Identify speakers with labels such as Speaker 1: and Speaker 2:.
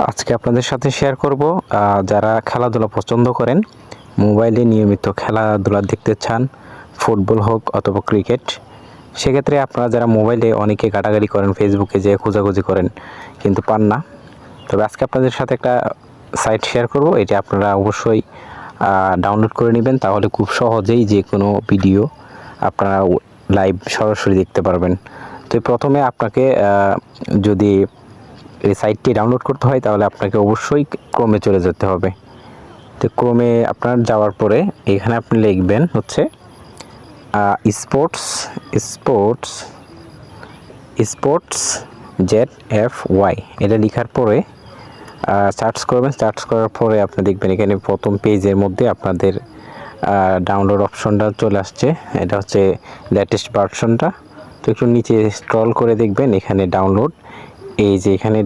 Speaker 1: আজকে আপনাদের সাথে শেয়ার করব যারা খেলাধুলা পছন্দ করেন, মোবাইলে নিয়মিত খেলাধুলা দেখতে চান, ফুটবল হোক অথবা ক্রিকেট, সেক্ষেত্রে আপনারা যারা মোবাইলে অনেকে ঘাটাঘাটি করেন, ফেসবুকে যেয়ে খোঁজাখুঁজি করেন কিন্তু পান না। তবে আজকে আপনাদের সাথে একটা সাইট শেয়ার করব, এটা আপনারা অবশ্যই ডাউনলোড করে নেবেন, তাহলে খুব সহজেই যে কোনো ভিডিও আপনারা লাইভ সরাসরি দেখতে পারবেন। তো প্রথমে আপনাকে যদি এই সাইটটি ডাউনলোড করতে হয় তাহলে আপনাকে অবশ্যই ক্রোমে চলে যেতে হবে। তো ক্রোমে আপনার যাওয়ার পরে এখানে আপনি লিখবেন হচ্ছে স্পোর্টস ZFY, এটা লেখার পরে সার্চ করবেন। সার্চ করার পরে আপনি দেখবেন এখানে প্রথম পেজের মধ্যে আপনাদের ডাউনলোড অপশনটা চলে আসছে, এটা হচ্ছে লেটেস্ট ভার্সনটা। তো একটু নিচে স্ক্রল করে দেখবেন এখানে ডাউনলোড, এই যে এখানে